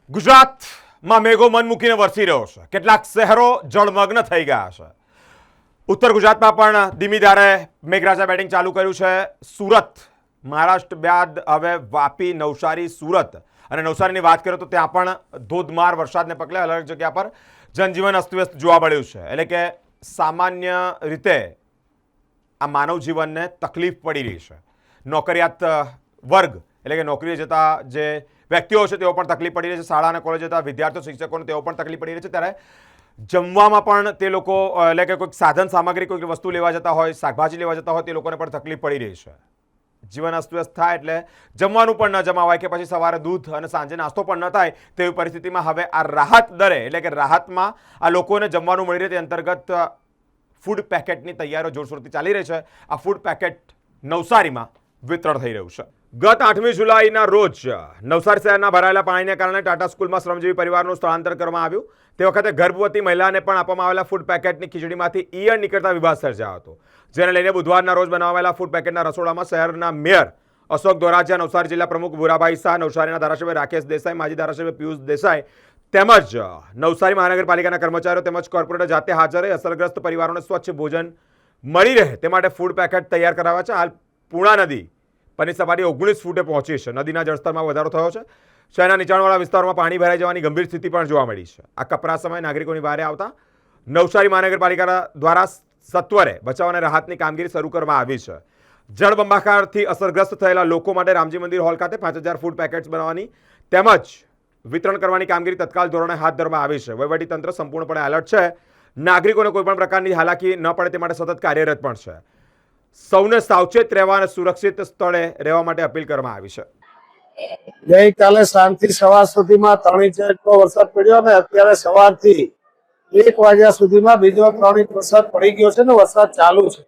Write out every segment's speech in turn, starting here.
ગુજરાતમાં મેઘો મન મૂકીને વરસી રહ્યો છે. કેટલાક શહેરો જળમગ્ન થઈ ગયા છે. ઉત્તર ગુજરાતમાં પણ ધીમી ધારે મેઘરાજા બેટિંગ ચાલુ કર્યું છે. સુરત મહારાષ્ટ્ર બાદ હવે વાપી, નવસારી, સુરત અને નવસારીની વાત કરીએ તો ત્યાં પણ ધોધમાર વરસાદને પગલે અલગ જગ્યા પર જનજીવન અસ્તવ્યસ્ત જોવા મળ્યું છે. એટલે કે સામાન્ય રીતે આ માનવ જીવનને તકલીફ પડી રહી છે. નોકરિયાત વર્ગ એટલે કે નોકરીએ જતા જે વ્યક્તિઓ છે તેઓ પણ તકલીફ પડી રહી છે. શાળા અને કોલેજ જતા વિદ્યાર્થીઓ, શિક્ષકોને તેઓ પણ તકલીફ પડી રહી છે. ત્યારે જમવામાં પણ તે લોકો એટલે કે કોઈક સાધન સામગ્રી, કોઈક વસ્તુ લેવા જતા હોય, શાકભાજી લેવા જતા હોય તે લોકોને પણ તકલીફ પડી રહી છે. જીવન અસ્તવ્યસ્ત થાય એટલે જમવાનું પણ ન જમાવાય કે પછી સવારે દૂધ અને સાંજે નાસ્તો પણ ન થાય તેવી પરિસ્થિતિમાં હવે આ રાહત દરે એટલે કે રાહતમાં આ લોકોને જમવાનું મળી રહે તે અંતર્ગત ફૂડ પેકેટની તૈયારીઓ જોરશોરથી ચાલી રહી છે. આ ફૂડ પેકેટ નવસારીમાં વિતરણ થઈ રહ્યું છે. ગત 8મી જુલાઈના રોજ નવસારી શહેરના ભરાયેલા પાણીને કારણે ટાટા સ્કૂલમાં શ્રમજીવી પરિવારનું સ્થળાંતર કરવામાં આવ્યું. તે વખતે ગર્ભવતી મહિલાને પણ આપવામાં આવેલા ફૂડ પેકેટની ખીચડીમાંથી ઈયળ નીકળતા વિવાદ સર્જાયો હતો. જેને લઈને બુધવારના રોજ બનાવાયેલા ફૂડ પેકેટના રસોડામાં શહેરના મેયર અશોક દોરાજીયા, નવસારી જિલ્લા પ્રમુખ ભૂરાભાઈ શાહ, નવસારીના ધારાસભ્ય રાકેશ દેસાઈ, માજી ધારાસભ્ય પિયુષ દેસાઈ તેમજ નવસારી મહાનગરપાલિકાના કર્મચારીઓ તેમજ કોર્પોરેટર જાતે હાજર રહી અસરગ્રસ્ત પરિવારોને સ્વચ્છ ભોજન મળી રહે તે માટે ફૂડ પેકેટ તૈયાર કરાવ્યા છે. હાલ પૂર્ણા નદી પાણી સપાટી 19 ફૂટે પહોંચી છે. નદીના જળસ્તરમાં વધારો થયો છે. શહેરના નીચાણવાળા વિસ્તારોમાં પાણી ભરાઈ જવાની ગંભીર સ્થિતિ પણ જોવા મળી છે. આ કપરા સમયે નાગરિકોની વારે આવતા નવસારી મહાનગરપાલિકા દ્વારા સત્વરે બચાવ અને રાહતની કામગીરી શરૂ કરવામાં આવી છે. જળબંબાકારથી અસરગ્રસ્ત થયેલા લોકો માટે રામજી મંદિર હોલ ખાતે 5000 ફૂડ પેકેટ્સ બનાવવાની તેમજ વિતરણ કરવાની કામગીરી તત્કાલ ધોરણે હાથ ધરવામાં આવી છે. વહીવટીતંત્ર સંપૂર્ણપણે એલર્ટ છે. નાગરિકોને કોઈપણ પ્રકારની હાલાકી ન પડે તે માટે સતત કાર્યરત પણ છે. સૌને સાવચેત રહેવા અને સુરક્ષિત સ્થળે રહેવા માટે અપીલ કરવામાં આવી છે. ગઈકાલે સાંજથી સવાર સુધીમાં 3 ઇંચ જેટલો વરસાદ પડ્યો અને અત્યારે સવારથી 1 વાગ્યા સુધીમાં બીજો 3 ઇંચ વરસાદ પડી ગયો છે ને વરસાદ ચાલુ છે.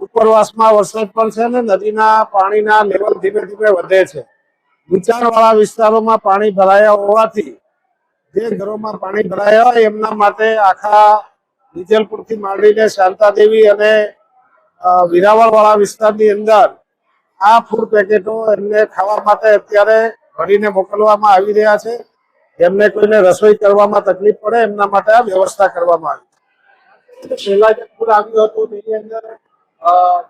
ઉપરવાસમાં વરસાદ પણ છે ને નદીના પાણીના લેવલ ધીમે ધીમે વધે છે. નીચાણવાળા વિસ્તારોમાં પાણી ભરાયા હોવાથી જે ઘરોમાં પાણી ભરાયા હોય એમના માટે આખા વિજલપુરથી માંડીને શાંતાદેવી અને વિરાવળવાળા વિસ્તારની અંદર આ ફૂડ પેકેટો એમને ખાવા માટે અત્યારે ભરીને મોકલવામાં આવી રહ્યા છે. એમને કોઈને રસોઈ કરવામાં તકલીફ પડે એમના માટે આ વ્યવસ્થા કરવામાં આવી છે. પહેલા જે ફૂડ આવ્યું હતું તેની અંદર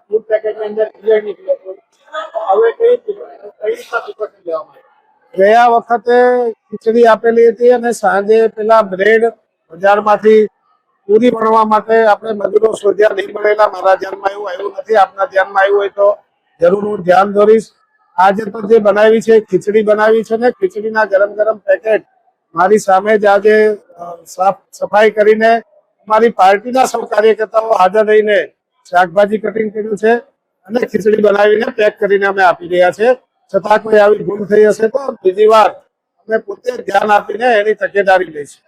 ફૂડ પેકેટની અંદર ઈયળ નીકળી હતું. હવે કઈ રીતના પ્રિકોશન લેવામાં આવ્યું? ગયા વખતે ખીચડી આપેલી હતી અને સાંજે પેલા બ્રેડ બજારમાંથી પૂરી બનવા માટે આપણે મજૂરો શોધ્યા, નહીં મળેલા. મારા ધ્યાનમાં એવું આવ્યું નથી. આપના ધ્યાનમાં આવ્યું હોય તો જરૂર હું ધ્યાન દોરીશ. આજે તો જે બનાવી છે ખીચડી બનાવી છે ને ખીચડીના ગરમ ગરમ પેકેટ મારી સામે જ આજે સાફ સફાઈ કરીને અમારી પાર્ટીના સૌ કાર્યકર્તાઓ હાજર રહીને શાકભાજી કટિંગ કર્યું છે અને ખીચડી બનાવીને પેક કરીને અમે આપી રહ્યા છે. છતાં કોઈ આવી ભૂલ થઈ હશે તો બીજી વાર અમે પોતે ધ્યાન આપીને એની તકેદારી લઈશું.